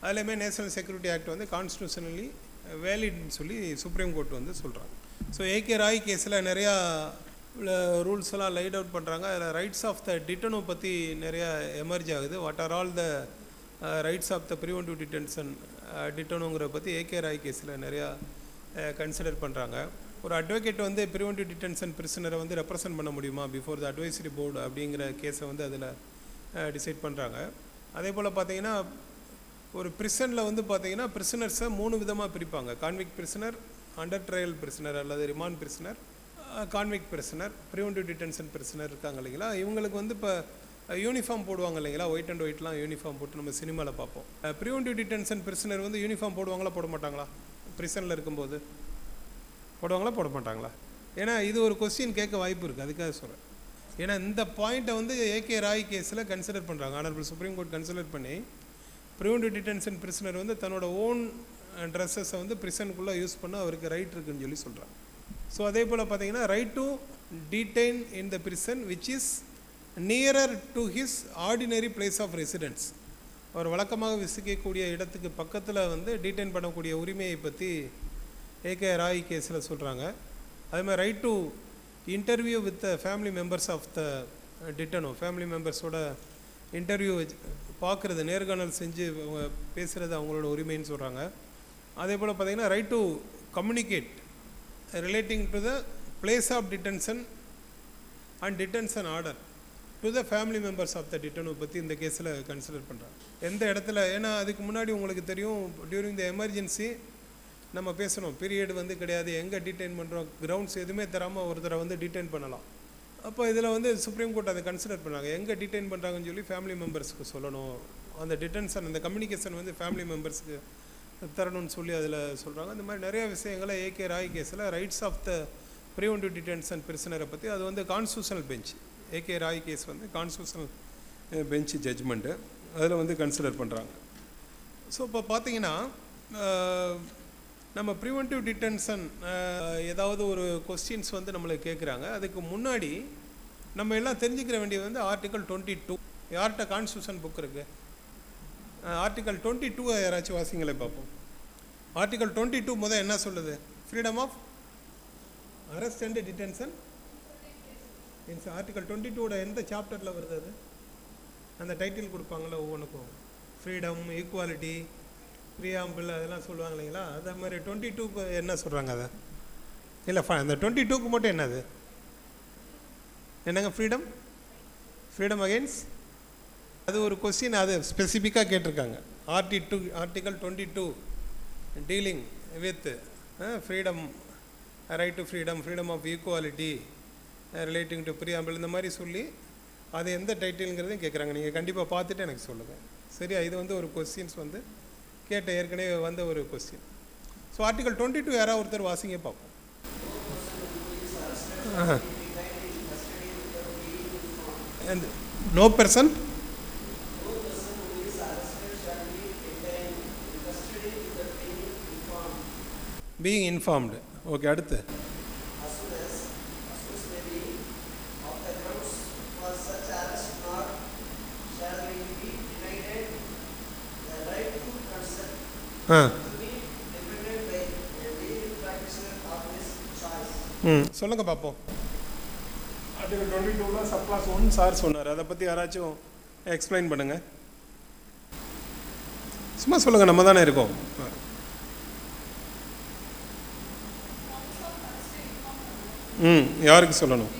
அதுலேயுமே நேஷனல் செக்யூரிட்டி ஆக்ட் வந்து கான்ஸ்டியூஷனலி வேலிட்னு சொல்லி சுப்ரீம் கோர்ட் வந்து சொல்கிறாங்க. ஸோ ஏகே ராய் கேஸில் நிறையா ரூல்ஸ் எல்லாம் லைட் அவுட் பண்ணுறாங்க. அதில் ரைட்ஸ் ஆஃப் த டிட்டனோ பற்றி நிறையா எமர்ஜ் ஆகுது. What are all the rights of the preventive detention டிட்டனோங்கிற பற்றி ஏகே ராய் கேஸில் நிறையா கன்சிடர் பண்ணுறாங்க. ஒரு அட்வொகேட் வந்து ப்ரிவென்டிவ் டிடென்ஷன் பிரிசனரை வந்து ரெப்ரசன்ட் பண்ண முடியுமா பிஃபோர் த அட்வைசரி போர்டு அப்படிங்கிற கேஸை வந்து அதில் டிசைட் பண்ணுறாங்க. அதே போல் பார்த்தீங்கன்னா ஒரு பிரிசனில் வந்து பார்த்தீங்கன்னா பிரிசனர்ஸை 3 விதமாக பிரிப்பாங்க. Convict prisoner, under trial prisoner அல்லது remand prisoner, convict prisoner, preventive detention prisoner இருக்காங்க இல்லைங்களா. இவங்களுக்கு வந்து இப்போ யூனிஃபார்ம் போடுவாங்க இல்லைங்களா, ஒயிட் அண்ட் ஒயிட்லாம் யூனிஃபார்ம் போட்டு நம்ம சினிமாவில் பார்ப்போம். ப்ரிவென்டிவ் டிடென்ஷன் பிரிசனர் வந்து யூனிஃபார்ம் போடுவாங்களா போட மாட்டாங்களா? பிரிசனில் இருக்கும்போது போடுவாங்களா போட மாட்டாங்களா? ஏன்னா இது ஒரு கொஸ்டின் கேட்க வாய்ப்பு இருக்குது, அதுக்காக சொல்கிறேன். ஏன்னா இந்த பாயிண்ட்டை வந்து ஏகே ராய் கேஸில் கன்சிடர் பண்ணுறாங்க. ஆனரபிள் சுப்ரீம் கோர்ட் கன்சிடர் பண்ணி ப்ரிவென்டிவ் டிடென்ஷன் பிரிசனர் வந்து தன்னோட ஓன் ட்ரெஸ்ஸஸை வந்து பிரிசனுக்குள்ளே யூஸ் பண்ண அவருக்கு ரைட் இருக்குன்னு சொல்கிறாங்க. ஸோ அதே போல் பார்த்தீங்கன்னா right to detain in the prison which is nearer to his ordinary place of residence. அவர் வழக்கமாக விசிக்கக்கூடிய இடத்துக்கு பக்கத்தில் வந்து டீடைன் பண்ணக்கூடிய உரிமையை பற்றி ஏகே ராய் கேஸில் சொல்கிறாங்க. அதே மாதிரி right to interview with the family members of the detenu, family மெம்பர்ஸோட இன்டர்வியூ பார்க்குறது, நேர்காணல் செஞ்சு பேசுகிறது அவங்களோட உரிமைன்னு சொல்கிறாங்க. அதே போல் பார்த்தீங்கன்னா right to communicate relating to the place of detention and detention order to the family members of the detenu பற்றி இந்த கேஸில் கன்சிடர் பண்ணுறாங்க. எந்த இடத்துல, ஏன்னா அதுக்கு முன்னாடி உங்களுக்கு தெரியும் டியூரிங் த எமர்ஜென்சி நம்ம பேசணும், பீரியட் வந்து கிடையாது, எங்கே டீடைன் பண்ணுறோம், கிரவுண்ட்ஸ் எதுவுமே தராமல் ஒருத்தரை வந்து டீடைன் பண்ணலாம். அப்போ இதில் வந்து சுப்ரீம் கோர்ட் அதை கன்சிடர் பண்ணாங்க. எங்கே டீடைன் பண்ணுறாங்கன்னு சொல்லி ஃபேமிலி மெம்பர்ஸ்க்கு சொல்லணும். அந்த டிடென்ஷன், அந்த கம்யூனிகேஷன் வந்து ஃபேமிலி மெம்பர்ஸ்க்கு தரணும்னு சொல்லி அதில் சொல்கிறாங்க. இந்த மாதிரி நிறைய விஷயங்களை ஏகே ராய் கேஸில் rights of the preventive detention பிரிசனரை பற்றி அது வந்து constitutional bench, AK Roy case வந்து கான்ஸ்டியூஷனல் பெஞ்ச் ஜட்ஜ்மெண்ட்டு அதில் வந்து கன்சிடர் பண்ணுறாங்க. ஸோ இப்போ பார்த்தீங்கன்னா நம்ம ப்ரிவென்டிவ் டிடென்ஷன் ஏதாவது ஒரு கொஸ்டின்ஸ் வந்து நம்மளுக்கு கேட்குறாங்க. அதுக்கு முன்னாடி நம்ம எல்லாம் தெரிஞ்சுக்கிற வேண்டியது வந்து ஆர்டிகல் 22. யார்கிட்ட கான்ஸ்டியூஷன் புக் இருக்குது? ஆர்டிகல் 22 யாராச்சும் வாசிங்களே பார்ப்போம். ஆர்டிகல் 22 முதல் என்ன சொல்லுது? Freedom of arrest and detention. Article 22 எந்த சாப்டரில் வருது? அது அந்த டைட்டில் கொடுப்பாங்களே ஒவ்வொன்றுக்கும், ஃப்ரீடம், ஈக்குவாலிட்டி, ப்ரியாம்பிள் அதெல்லாம் சொல்லுவாங்க இல்லைங்களா. அதே மாதிரி 22க்கு என்ன சொல்கிறாங்க? அதை இல்லை, அந்த 22க்கு மட்டும் என்னது என்னங்க? ஃப்ரீடம் அகெயின்ஸ்ட், அது ஒரு கொஸ்டின், அது ஸ்பெசிஃபிக்காக கேட்டிருக்காங்க. Article 22 dealing with freedom, right to freedom, freedom of equality, relating to preamble, இந்த மாதிரி சொல்லி அது எந்த டைட்டில்ங்கிறதையும் கேட்குறாங்க. நீங்கள் கண்டிப்பாக பார்த்துட்டு எனக்கு சொல்லுங்கள். சரியா? இது வந்து ஒரு கொஸ்டின்ஸ் வந்து கேட்ட ஏற்கனவே வந்த ஒரு கொஸ்டின். ஸோ ஆர்டிகல் 22 யாராவது ஒருத்தர் வாசிங்க பார்ப்போம். No person being informed. Okay, அடுத்து சொல்லுங்க பார்ப்போம். ஆர்டிகல் 22 சப்ளாஸ் 1 சார் சொன்னார். அதை பற்றி யாராச்சும் எக்ஸ்பிளைன் பண்ணுங்க. சும்மா சொல்லுங்க, நம்ம தானே இருக்கோம். யாருக்கு சொல்லணும்?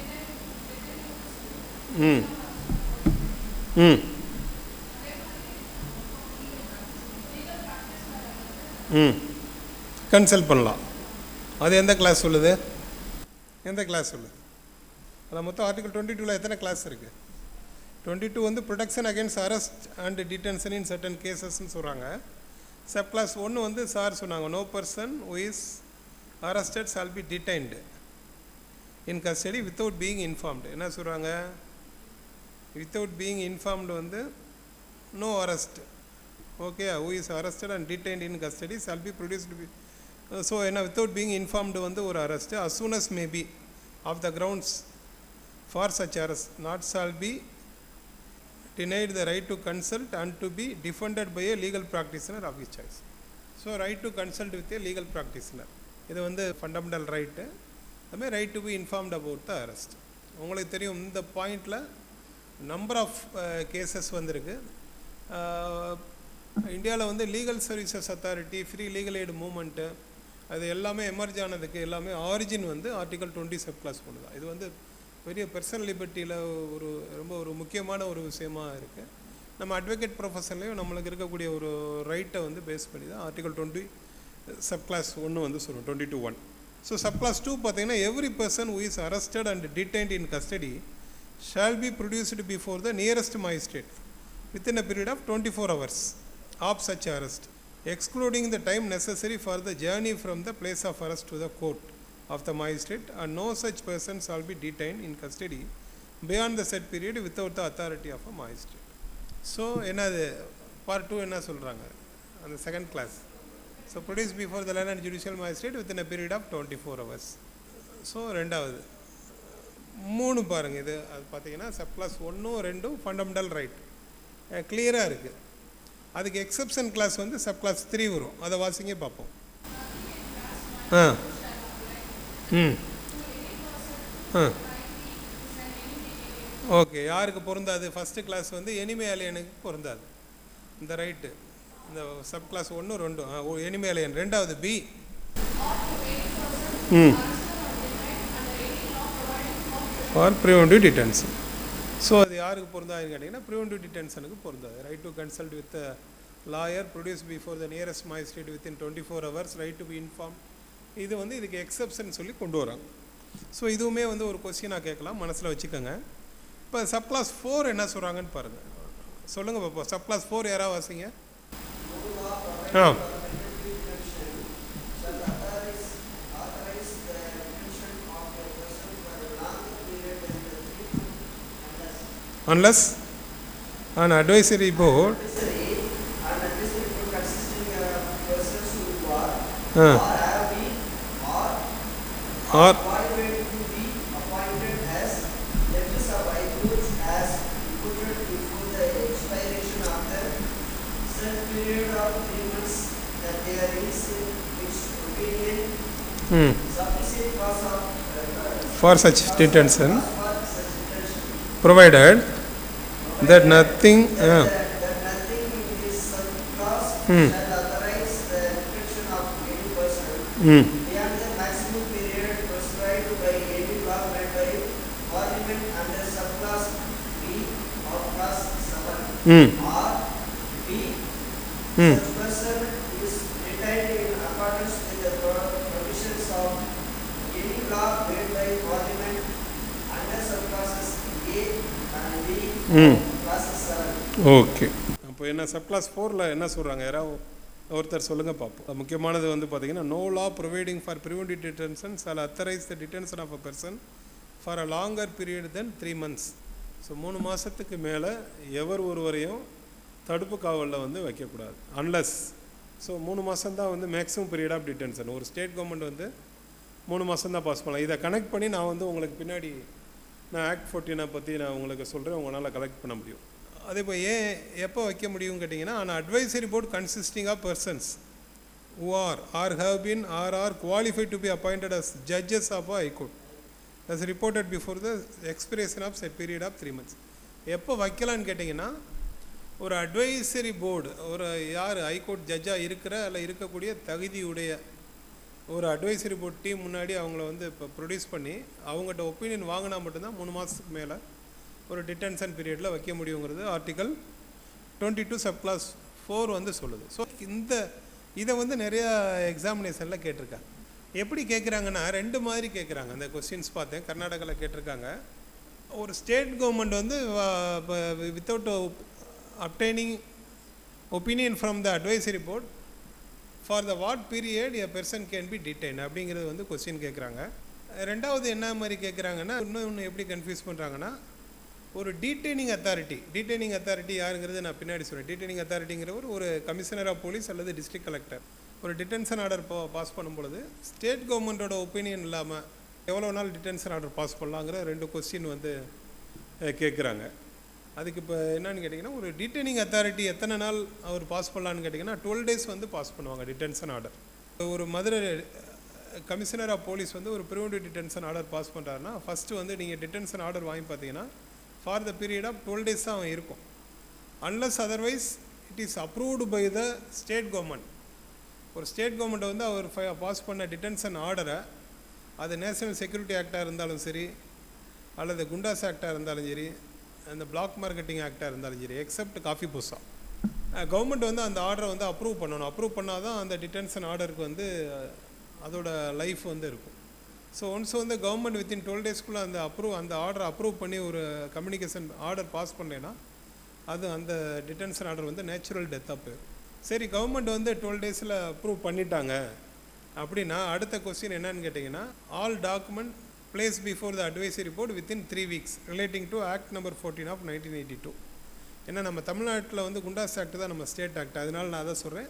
கன்சல்ட் பண்ணலாம். அது எந்த கிளாஸ் சொல்லுது? எந்த கிளாஸ் சொல்லுது? அது மொத்தம் ஆர்டிகல் 22 எத்தனை கிளாஸ் இருக்குது? 22 வந்து protection against arrest and detention in certain கேசஸ்ன்னு சொல்கிறாங்க. சப் கிளாஸ் 1 வந்து சார் சொன்னாங்க, no person who is arrested shall be detained in custody without being informed. என்ன சொல்கிறாங்க? வித்தவுட் பீயிங் இன்ஃபார்ம்டு வந்து no arrest. Okay, who is arrested and detained in custody shall be produced. So என்ன, without being informed வந்து ஒரு arrest. As soon as may be of the grounds for such arrest not shall be denied the right to consult and to be defended by a legal practitioner of his choice. So right to consult with a legal practitioner, இது வந்து fundamental right. அதுமாதிரி right to be informed about the arrest. உங்களுக்கு தெரியும், இந்த பாயிண்டில் number of cases வந்திருக்கு. இந்தியாவில் வந்து legal services authority, free legal aid movement, அது எல்லாமே எமர்ஜ் ஆனதுக்கு எல்லாமே ஆரிஜின் வந்து ஆர்டிகல் 20 சப் கிளாஸ் ஒன்று தான். இது வந்து பெரிய பர்சனல் லிபர்ட்டியில் ரொம்ப ஒரு முக்கியமான ஒரு விஷயமா இருக்குது. நம்ம அட்வொகேட் ப்ரொஃபஷன்லேயும் நம்மளுக்கு இருக்கக்கூடிய ஒரு ரைட்டை வந்து பேஸ் பண்ணி தான் ஆர்டிகல் 20 சப் கிளாஸ் 1 வந்து சொல்லுவோம், 22(1). ஸோ சப் கிளாஸ் 2 பார்த்தீங்கன்னா, every person who is arrested and detained in custody shall be produced before the nearest magistrate within a period of 24 hours of such arrest, excluding the time necessary for the journey from the place of arrest to the court of the magistrate, and no such person shall be detained in custody beyond the set period without the authority of a magistrate. So என்னது part 2 என்ன சொல்கிறாங்க அந்த second class? So produce before the learned judicial magistrate within a period of 24 hours. So ரெண்டாவது 3 பாருங்கள். இது அது பார்த்தீங்கன்னா sub clause 1, 2 fundamental right கிளியராக இருக்குது. அதுக்கு எக்ஸப்ஷன் கிளாஸ் வந்து சப் கிளாஸ் 3 வரும். அதை வாசிங்க பார்ப்போம். ஓகே, யாருக்கு பொருந்தாது? ஃபஸ்ட்டு கிளாஸ் வந்து எனிமே அலியனுக்கு பொருந்தாது இந்த ரைட்டு. இந்த சப் கிளாஸ் 1, 2 எனிமே அலியன். ரெண்டாவது B, for preventive detention. So அது யாருக்கு பொருந்தாதுன்னு கேட்டிங்கன்னா, ப்ரிவென்டிவ் டிடென்ஷனுக்கு பொருந்தாது. Right to consult with lawyer, produce before the nearest magistrate within 24 hours, right to be inform. இது வந்து இதுக்கு எக்ஸப்ஷன் சொல்லி கொண்டு வராங்க. ஸோ இதுவுமே வந்து ஒரு கொஸ்டினாக கேட்கலாம், மனசில் வச்சுக்கோங்க. இப்போ சப் கிளாஸ் 4 என்ன சொல்கிறாங்கன்னு பாருங்கள். சொல்லுங்கள் பார்ப்போம். சப் கிளாஸ் 4 யாராவது வாசிங்க. unless an advisory board or appointed to be appointed as judges of high courts as reported before the expiration of the set period of 3 months that there is which opinion sufficient cause of for such detention provided that nothing that nothing in this subclass shall authorize the detention of any person beyond the maximum period prescribed by any law made by Parliament under subclass B of class 7 or B Such person is detained in accordance with the provisions of any law made by Parliament under subclasses A and B of classes 7. Okay. அப்போ என்ன subclass 4ல் என்ன சொல்கிறாங்க? யாராவது ஒருத்தர் சொல்லுங்கள் பார்ப்போம். முக்கியமானது வந்து பார்த்தீங்கன்னா, no law providing for preventive detention shall authorise the detention of a person for a longer period than 3 months. So 3 மாதத்துக்கு மேலே எவர் ஒருவரையும் தடுப்பு காவலில் வந்து வைக்கக்கூடாது. அன்லஸ் ஸோ 3 மாதம்தான் வந்து மேக்ஸிமம் பீரியட் ஆஃப் டிடென்ஷன். ஒரு ஸ்டேட் கவர்மெண்ட் வந்து 3 மாதம் தான் பாஸ் பண்ணலாம். இதை கனெக்ட் பண்ணி நான் வந்து உங்களுக்கு பின்னாடி நான் ஆக்ட் 14 பற்றி நான் உங்களுக்கு சொல்கிறேன், உங்களால் கலெக்ட் பண்ண முடியும். அதே போல் ஏன் எப்போ வைக்க முடியும்னு கேட்டிங்கன்னா, an advisory board consisting of persons who are or have been or are qualified to be appointed as judges of a high court as reported before the expiration of set period of 3 months. எப்போ வைக்கலான்னு கேட்டிங்கன்னா, ஒரு advisory board, ஒரு யார் high court ஜட்ஜாக இருக்கிற அல்ல இருக்கக்கூடிய தகுதியுடைய ஒரு அட்வைசரி போர்ட் டீம் முன்னாடி அவங்கள வந்து இப்போ ப்ரொடியூஸ் பண்ணி அவங்ககிட்ட ஒப்பீனியன் வாங்கினா மட்டும்தான் 3 மாதத்துக்கு மேலே ஒரு டிடென்ஷன் பீரியடில் வைக்க முடியுங்கிறது ஆர்டிகல் 22 சப்கிளாஸ் 4 வந்து சொல்லுது. ஸோ இதை வந்து நிறையா எக்ஸாமினேஷனில் கேட்டிருக்காங்க. எப்படி கேட்குறாங்கன்னா, 2 மாதிரி கேட்குறாங்க. அந்த கொஸ்டின்ஸ் பார்த்தேன், கர்நாடகாவில் கேட்டிருக்காங்க. ஒரு ஸ்டேட் கவர்மெண்ட் வந்து without obtaining opinion from the advisory board for the what period a person can be detained அப்படிங்கிறது வந்து கொஸ்டின் கேட்குறாங்க. ரெண்டாவது என்ன மாதிரி கேட்குறாங்கன்னா, இன்னும் எப்படி கன்ஃபியூஸ் பண்ணுறாங்கன்னா, ஒரு டீடைனிங் அத்தாரிட்டி யாருங்கிறது நான் பின்னாடி சொல்கிறேன். டீடைனிங் அத்தாரிட்டிங்கிறவர் ஒரு கமிஷனர் ஆஃப் போலீஸ் அல்லது டிஸ்ட்ரிக்ட் கலெக்டர். ஒரு டிடென்ஷன் ஆர்டர் பாஸ் பண்ணும்பொழுது ஸ்டேட் கவர்மெண்ட்டோட ஒப்பீனியன் இல்லாமல் எவ்வளோ நாள் டிடென்ஷன் ஆர்டர் பாஸ் பண்ணலாங்கிற 2 கொஸ்டின் வந்து கேட்குறாங்க. அதுக்கு இப்போ என்னன்னு கேட்டிங்கன்னா, ஒரு டீடைனிங் அத்தாரிட்டி எத்தனை நாள் அவர் பாஸ் பண்ணலான்னு கேட்டிங்கன்னா 12 days வந்து பாஸ் பண்ணுவாங்க டிடென்ஷன் ஆர்டர். ஒரு மதுரை கமிஷனர் ஆஃப் போலீஸ் வந்து ஒரு ப்ரிவென்டிவ் டிடென்ஷன் ஆர்டர் பாஸ் பண்ணுறாருன்னா, ஃபஸ்ட்டு வந்து நீங்கள் டிடென்ஷன் ஆர்டர் வாங்கி பார்த்தீங்கன்னா for the period of 12 days தான் அவன் இருக்கும். Unless otherwise it is approved by the state government. ஒரு ஸ்டேட் கவர்மெண்ட்டை வந்து அவர் பாஸ் பண்ண டிடென்ஷன் ஆர்டரை, அது நேஷனல் செக்யூரிட்டி ஆக்டாக இருந்தாலும் சரி அல்லது குண்டாஸ் ஆக்டாக இருந்தாலும் சரி, அந்த பிளாக் மார்க்கெட்டிங் ஆக்டாக இருந்தாலும் சரி, எக்ஸப்ட் காஃபி புஸ்ஸா, கவர்மெண்ட் வந்து அந்த ஆர்டரை வந்து அப்ரூவ் பண்ணணும். அப்ரூவ் பண்ணால் தான் அந்த டிடென்ஷன் ஆர்டருக்கு வந்து அதோட லைஃப் வந்து இருக்கும். ஸோ ஒன்ஸ் வந்து கவர்மெண்ட் வித்தின் 12 daysக்குள்ளே அந்த ஆர்டரை அப்ரூவ் பண்ணி ஒரு கம்யூனிகேஷன் ஆர்டர் பாஸ் பண்ணலைன்னா அது அந்த டிடென்ஷன் ஆர்டர் வந்து நேச்சுரல் டெத்தாக போயிடும். சரி, கவர்மெண்ட் வந்து 12 daysல அப்ரூவ் பண்ணிட்டாங்க அப்படின்னா அடுத்த கொஸ்டின் என்னன்னு கேட்டிங்கன்னா, all document placed before the advisory board within 3 weeks relating to Act number 14 of 1982. ஏன்னா நம்ம தமிழ்நாட்டில் வந்து குண்டாஸ் ஆக்ட் தான் நம்ம ஸ்டேட் ஆக்ட், அதனால நான் அதை சொல்கிறேன்.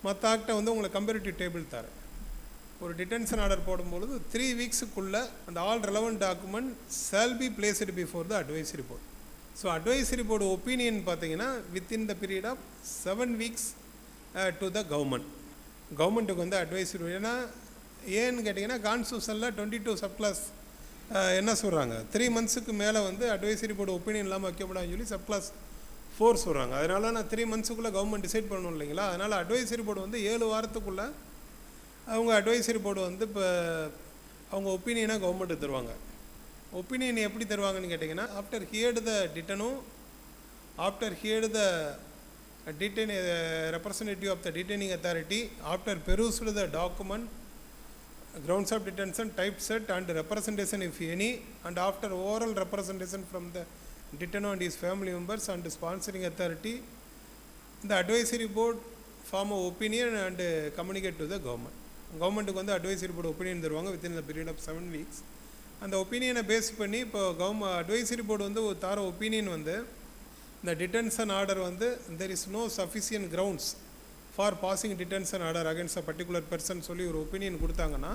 மற்ற ஆக்டை வந்து உங்களுக்கு கம்பேரிட்டிவ் டேபிள் தரேன். ஒரு டிடென்ஷன் ஆர்டர் போடும்பொழுது 3 weeksக்குள்ளே அந்த all relevant document shall be placed before the advisory board. So advisory board opinion பார்த்தீங்கன்னா within the period of 7 weeks to the கவர்மெண்ட்டுக்கு வந்து அட்வைசரி. ஏன்னா ஏன்னு கேட்டிங்கன்னா, கான்ஸ்டியூஷனில் 22 சப்கிளாஸ் என்ன சொல்கிறாங்க, 3 monthsக்கு மேலே வந்து அட்வைசரி போர்டு ஒப்பீனியன் இல்லாமல் வைக்கப்படாதுன்னு சொல்லி சப்கிளாஸ் 4 சொல்கிறாங்க. அதனால் நான் 3 monthsக்குள்ளே கவர்மெண்ட் டிசைட் பண்ணணும் இல்லைங்களா. அதனால் அட்வைசரி போர்டு வந்து 7 வாரத்துக்குள்ளே அவங்க அட்வைசரி போர்டு வந்து இப்போ அவங்க ஒப்பீனியனாக கவர்மெண்ட்டு தருவாங்க. ஒப்பீனியன் எப்படி தருவாங்கன்னு கேட்டிங்கன்னா, after heard the detenu, after heard the representative of the detaining authority, after perused the document, grounds of detention, typeset and representation if any, and after oral representation from the detainee and his family members and sponsoring authority, the advisory board form an opinion and communicate to the government. கவர்மெண்ட்டுக்கு வந்து advisory board opinion தருவாங்க within the period of 7 weeks. அந்த ஒப்பீனியனை base பண்ணி இப்போ advisory board வந்து ஒரு தார opinion வந்து இந்த டிடென்ஷன் ஆர்டர் வந்து there is no sufficient grounds for passing detention order against a particular person சொல்லி ஒரு ஒப்பீனியன் கொடுத்தாங்கன்னா,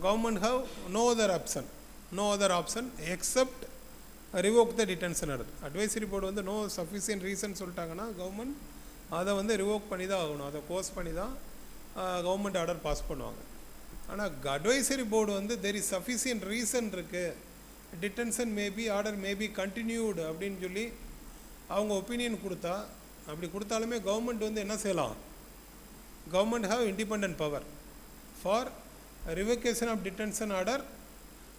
government have no other option except revoke the detention order. Advisory board வந்து நோ சஃபிஷியன்ட் ரீசன் சொல்லிட்டாங்கன்னா government அதை வந்து revoke பண்ணி தான் ஆகணும், அதை கோர்ஸ் பண்ணி தான் கவர்மெண்ட் ஆர்டர் பாஸ் பண்ணுவாங்க. ஆனால் அட்வைசரி போர்டு வந்து தெர் இஸ் சஃபிஷியன்ட் ரீசன் இருக்குது, detention maybe order maybe continued அப்படின்னு சொல்லி அவங்க ஒப்பீனியன் கொடுத்தா, அப்படி கொடுத்தாலுமே கவர்மெண்ட் வந்து என்ன செய்யலாம், government have independent power for revocation of detention order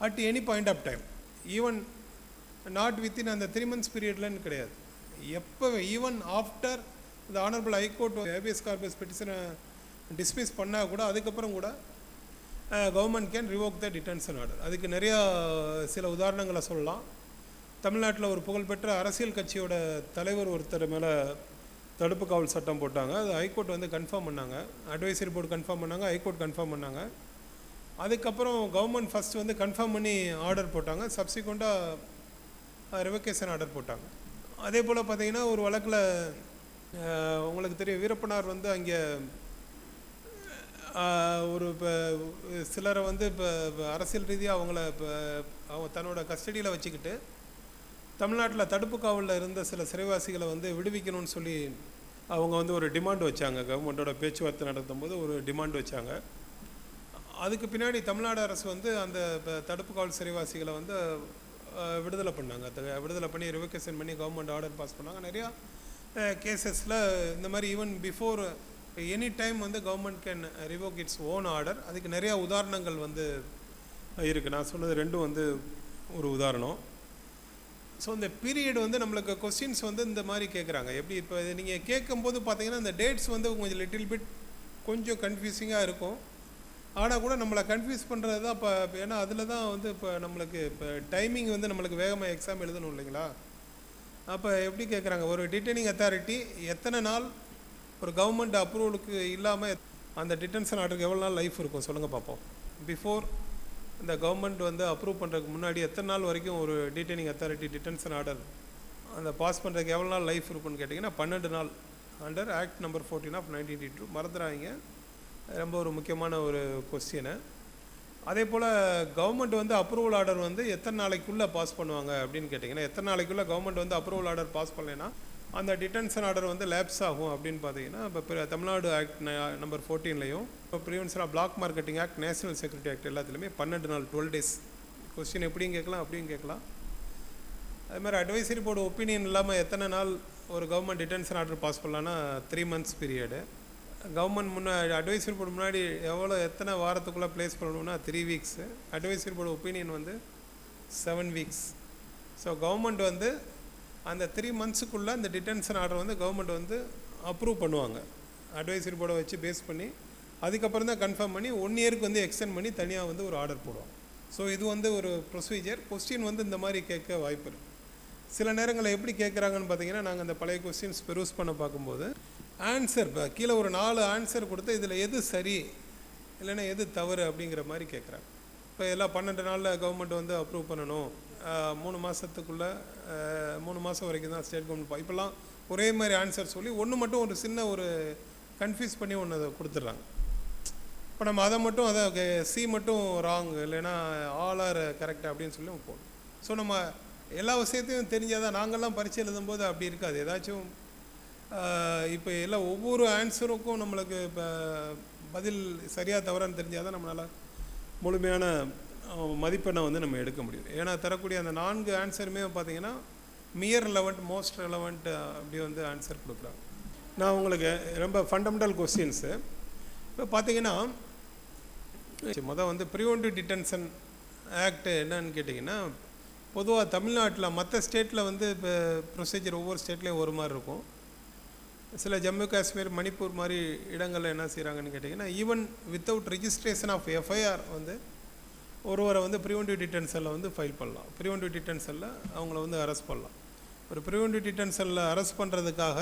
at any point of time, even not within அந்த 3 months பீரியட்லன்னு கிடையாது, எப்போ ஈவன் ஆஃப்டர் இந்த ஆனரபிள் ஹைகோர்ட் ஹேபியஸ் கார்பஸ் பெட்டிஷனை டிஸ்மிஸ் பண்ணால் கூட அதுக்கப்புறம் கூட government can revoke the detention order. அதுக்கு நிறையா சில உதாரணங்களை சொல்லலாம். தமிழ்நாட்டில் ஒரு புகழ்பெற்ற அரசியல் கட்சியோட தலைவர் ஒருத்தர் மேலே தடுப்பு காவல் சட்டம் போட்டாங்க. அது ஹைகோர்ட் வந்து கன்ஃபார்ம் பண்ணாங்க, அட்வைசரி போர்டு கன்ஃபார்ம் பண்ணாங்க, ஹைகோர்ட் கன்ஃபார்ம் பண்ணாங்க. அதுக்கப்புறம் கவர்மெண்ட் ஃபஸ்ட்டு வந்து கன்ஃபார்ம் பண்ணி ஆர்டர் போட்டாங்க, சப்சிக்வெண்ட்டாக ரிவகேஷன் ஆர்டர் போட்டாங்க. அதே போல் பார்த்திங்கன்னா ஒரு வழக்கில் உங்களுக்கு தெரியும், வீரப்பனார் வந்து அங்கே ஒரு இப்போ சிலரை வந்து இப்போ அரசியல் ரீதியாக அவங்கள இப்போ அவங்க தன்னோட கஸ்டடியில் வச்சுக்கிட்டு தமிழ்நாட்டில் தடுப்பு காவலில் இருந்த சில சிறைவாசிகளை வந்து விடுவிக்கணும்னு சொல்லி அவங்க வந்து ஒரு டிமாண்ட் வச்சாங்க. கவர்மெண்ட்டோட பேச்சுவார்த்தை நடத்தும் போது ஒரு டிமாண்ட் வச்சாங்க. அதுக்கு பின்னாடி தமிழ்நாடு அரசு வந்து அந்த தடுப்பு காவல் சிறைவாசிகளை வந்து விடுதலை பண்ணாங்க. விடுதலை பண்ணி ரிவகேஷன் பண்ணி கவர்மெண்ட் ஆர்டர் பாஸ் பண்ணாங்க. நிறையா கேசஸில் இந்த மாதிரி ஈவன் பிஃபோர் எனி டைம் வந்து government can revoke its own order. அதுக்கு நிறையா உதாரணங்கள் வந்து இருக்குது. நான் சொன்னது ரெண்டும் வந்து ஒரு உதாரணம். ஸோ இந்த பீரியட் வந்து நம்மளுக்கு கொஸ்டின்ஸ் வந்து இந்த மாதிரி கேட்குறாங்க. எப்படி இப்போ நீங்கள் கேட்கும்போது பார்த்தீங்கன்னா இந்த டேட்ஸ் வந்து கொஞ்சம் லிட்டில் பிட் கொஞ்சம் கன்ஃபியூசிங்காக இருக்கும். ஆனால் கூட நம்மளை கன்ஃபியூஸ் பண்ணுறது தான் இப்போ ஏன்னா அதில் தான் வந்து இப்போ நம்மளுக்கு இப்போ டைமிங் வந்து நம்மளுக்கு வேகமாக எக்ஸாம் எழுதணும் இல்லைங்களா. அப்போ எப்படி கேட்குறாங்க, ஒரு டிடெய்னிங் அத்தாரிட்டி எத்தனை நாள் ஒரு கவர்மெண்ட் அப்ரூவலுக்கு இல்லாமல் அந்த டிடென்ஷன் ஆர்டருக்கு எவ்வளோ நாள் லைஃப் இருக்கும் சொல்லுங்கள் பார்ப்போம். பிஃபோர் இந்த கவர்மெண்ட் வந்து அப்ரூவ் பண்ணுறதுக்கு முன்னாடி எத்தனை நாள் வரைக்கும் ஒரு டிடெய்னிங் அத்தாரிட்டி டிடென்ஷன் ஆர்டர் அந்த பாஸ் பண்ணுறதுக்கு எவ்வளோ நாள் லைஃப் இருக்குன்னு கேட்டிங்கன்னா 12 நாள் அண்டர் ஆக்ட் நம்பர் 14 ஆஃப் 1982. மறந்துடாதீங்க, ரொம்ப ஒரு முக்கியமான ஒரு கொஸ்டினு. அதே போல் கவர்மெண்ட் வந்து அப்ரூவல் ஆர்டர் வந்து எத்தனை நாளைக்குள்ளே பாஸ் பண்ணுவாங்க அப்படின்னு கேட்டிங்கன்னா, எத்தனை நாளைக்குள்ளே கவர்மெண்ட் வந்து அப்ரூவல் ஆர்டர் பாஸ் பண்ணலைன்னா அந்த டிடென்ஷன் ஆர்டர் வந்து லேப்ஸ் ஆகும் அப்படின்னு பார்த்தீங்கன்னா, இப்போ தமிழ்நாடு ஆக்ட் நம்பர் 14லையும் இப்போ prevention of black marketing act, national security act எல்லாத்துலேயுமே 12 நாள் 12 days. கொஸ்டின் எப்படியும் கேட்கலாம், அப்படியும் கேட்கலாம். அது மாதிரி அட்வைசரி போர்டு ஒப்பீனியன் இல்லாமல் எத்தனை நாள் ஒரு கவர்மெண்ட் டிடென்ஷன் ஆர்டர் பாஸ் பண்ணலான்னா 3 months பீரியடு. கவர்மெண்ட் முன்னாடி அட்வைசரி போர்டு முன்னாடி எத்தனை வாரத்துக்குள்ளே ப்ளேஸ் பண்ணணும்னா 3 weeks. அட்வைசரி போர்டு ஒப்பீனியன் வந்து 7 weeks. ஸோ கவர்மெண்ட் வந்து அந்த 3 monthsக்குள்ளே அந்த டிடென்ஷன் ஆர்டர் வந்து கவர்மெண்ட் வந்து அப்ரூவ் பண்ணுவாங்க. அட்வைசரி போர்டை வச்சு பேஸ் பண்ணி அதுக்கப்புறம் தான் கன்ஃபார்ம் பண்ணி 1 yearக்கு வந்து எக்ஸ்டெண்ட் பண்ணி தனியாக வந்து ஒரு ஆர்டர் போடுவோம். ஸோ இது வந்து ஒரு ப்ரொசீஜர். கொஸ்டின் வந்து இந்த மாதிரி கேட்க வாய்ப்பு இருக்குது. சில நேரங்களில் எப்படி கேட்குறாங்கன்னு பார்த்தீங்கன்னா, நாங்கள் அந்த பழைய கொஸ்டின்ஸ் பெருஸ் பண்ண பார்க்கும்போது ஆன்சர் இப்போ கீழே ஒரு 4 ஆன்சர் கொடுத்து இதில் எது சரி இல்லைன்னா எது தவறு அப்படிங்கிற மாதிரி கேட்குறாங்க. இப்போ எல்லாம் 12 நாளில் கவர்மெண்ட் வந்து அப்ரூவ் பண்ணணும், 3 மாதத்துக்குள்ளே 3 மாதம் வரைக்கும் தான் ஸ்டேட் கவர்மெண்ட். இப்போல்லாம் ஒரே மாதிரி ஆன்சர் சொல்லி ஒன்று மட்டும் ஒரு சின்ன ஒரு கன்ஃபியூஸ் பண்ணி ஒன்று அதை கொடுத்துட்றாங்க. இப்போ நம்ம அதை மட்டும் சி மட்டும் ராங் இல்லைன்னா ஆல் ஆர் கரெக்ட் அப்படின்னு சொல்லி போகணும். ஸோ நம்ம எல்லா விஷயத்தையும் தெரிஞ்சால் தான். நாங்கள்லாம் பரீட்சை எழுதும்போது அப்படி இருக்காது. ஏதாச்சும் இப்போ எல்லாம் ஒவ்வொரு ஆன்சருக்கும் நம்மளுக்கு இப்போ பதில் சரியாக தவறான்னு தெரிஞ்சால் தான் நம்மளால் முழுமையான மதிப்பெண்ணை வந்து நம்ம எடுக்க முடியும். ஏன்னா தரக்கூடிய அந்த 4 ஆன்சருமே பார்த்திங்கன்னா மியர் ரெலவெண்ட், மோஸ்ட் ரெலவெண்ட் அப்படி வந்து ஆன்சர் கொடுக்குறாங்க. நான் உங்களுக்கு ரொம்ப ஃபண்டமெண்டல் கொஸ்டின்ஸு இப்போ பார்த்தீங்கன்னா, மொதல் வந்து ப்ரிவென்டிவ் டிடென்ஷன் ஆக்ட் என்னன்னு கேட்டிங்கன்னா, பொதுவாக தமிழ்நாட்டில் மற்ற ஸ்டேட்டில் வந்து இப்போ ப்ரொசீஜர் ஒவ்வொரு ஸ்டேட்லேயும் ஒரு மாதிரி இருக்கும். சில ஜம்மு காஷ்மீர், மணிப்பூர் மாதிரி இடங்களில் என்ன செய்கிறாங்கன்னு கேட்டிங்கன்னா, even without registration of FIR வந்து ஒருவரை வந்து ப்ரிவென்டிவ் டிடென்ஷனில் வந்து ஃபைல் பண்ணலாம். ப்ரிவென்டிவ் டிடென்ஷனில் அவங்கள வந்து அரெஸ்ட் பண்ணலாம். ஒரு ப்ரிவென்டிவ் டிடென்ஷனில் அரெஸ்ட் பண்ணுறதுக்காக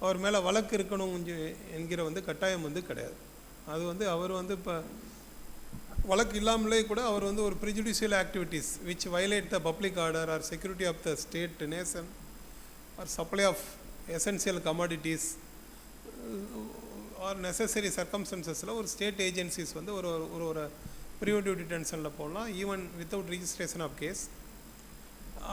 அவர் மேலே வழக்கு இருக்கணும் என்கிற வந்து கட்டாயம் வந்து கிடையாது. அது வந்து அவர் வந்து இப்போ வழக்கு இல்லாமலே கூட அவர் வந்து ஒரு prejudicial activities which violate the public order or security of the state nation or supply of essential commodities or necessary சர்க்கம்ஸ்டன்சஸில் ஒரு ஸ்டேட் ஏஜென்சிஸ் வந்து ஒரு ஒரு ப்ரிவென்டிவ் டிடென்ஷனில் போடலாம், even without registration of case.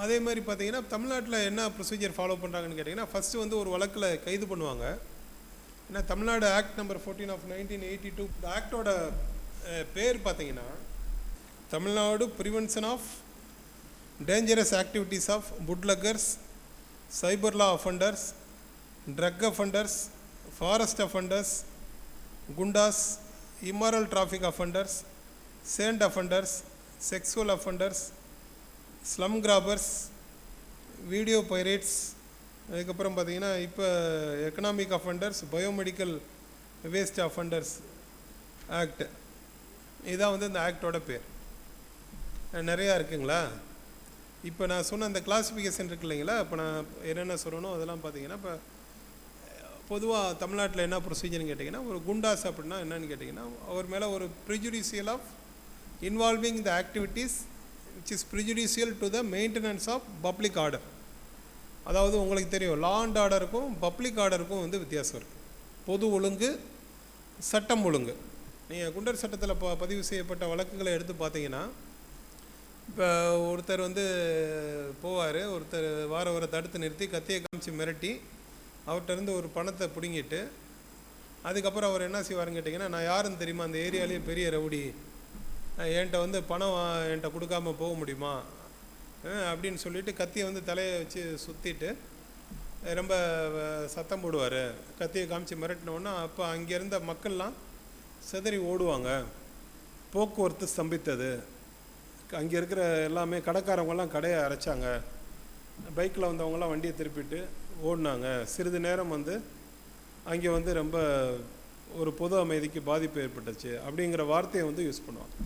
அதே மாதிரி பார்த்தீங்கன்னா தமிழ்நாட்டில் என்ன ப்ரொசீஜர் ஃபாலோ பண்ணுறாங்கன்னு கேட்டிங்கன்னா, ஃபஸ்ட்டு வந்து ஒரு வழக்கில் கைது பண்ணுவாங்க. ஏன்னா தமிழ்நாடு ஆக்ட் நம்பர் 14 ஆஃப் 1982 இந்த ஆக்டோட பேர் பார்த்தீங்கன்னா Tamil Nadu prevention of dangerous activities of bootleggers, cyber law offenders, drug offenders, forest offenders, Goondas, immoral traffic offenders, sand offenders, sexual offenders, slum grabbers, video pirates, அதுக்கப்புறம் பார்த்தீங்கன்னா இப்போ economic offenders, biomedical waste offenders act, இதான் வந்து இந்த ஆக்டோட பேர். நிறையா இருக்குங்களா. இப்போ நான் சொன்ன அந்த கிளாஸிஃபிகேஷன் இருக்கு இல்லைங்களா, இப்போ நான் என்னென்ன சொல்லணும் அதெல்லாம் பார்த்தீங்கன்னா, இப்போ பொதுவாக தமிழ்நாட்டில் என்ன ப்ரொசீஜர்னு கேட்டிங்கன்னா, ஒரு குண்டாஸ் அப்படின்னா என்னன்னு கேட்டிங்கன்னா, அவர் மேலே ஒரு prejudicial of involving the activities which is prejudicial to the maintenance of public order. அதாவது உங்களுக்கு தெரியும், லா அண்ட் ஆர்டருக்கும் பப்ளிக் ஆர்டருக்கும் வந்து வித்தியாசம் இருக்குது. பொது ஒழுங்கு, சட்டம் ஒழுங்கு. நீங்கள் குண்டர் சட்டத்தில் பதிவு செய்யப்பட்ட வழக்குகளை எடுத்து பார்த்தீங்கன்னா, இப்போ ஒருத்தர் வந்து போவார், ஒருத்தர் வார தடுத்து நிறுத்தி கத்தியை காமிச்சு மிரட்டி அவர்கிட்ட இருந்து ஒரு பணத்தை பிடுங்கிட்டு, அதுக்கப்புறம் அவர் என்ன செய்வாருன்னு கேட்டிங்கன்னா, நான் யாருன்னு தெரியுமா, அந்த ஏரியாலேயே பெரிய ரவுடி, என்கிட்ட வந்து பணம் என்கிட்ட கொடுக்காமல் போக முடியுமா அப்படின்னு சொல்லிட்டு கத்தியை வந்து தலையை வச்சு சுற்றிட்டு ரொம்ப சத்தம் போடுவார். கத்தியை காமிச்சு மிரட்டினோன்னா அப்போ அங்கே இருந்த மக்கள்லாம் சிதறி ஓடுவாங்க. போக்குவரத்து ஸ்தம்பித்தது. அங்கே இருக்கிற எல்லாமே கடைக்காரவங்கெல்லாம் கடையை அரைச்சாங்க. பைக்கில் வந்தவங்களாம் வண்டியை திருப்பிட்டு ஓடினாங்க. சிறிது நேரம் வந்து அங்கே வந்து ரொம்ப ஒரு பொது அமைதிக்கு பாதிப்பு ஏற்பட்டுச்சு அப்படிங்கிற வார்த்தையை வந்து யூஸ் பண்ணுவாங்க.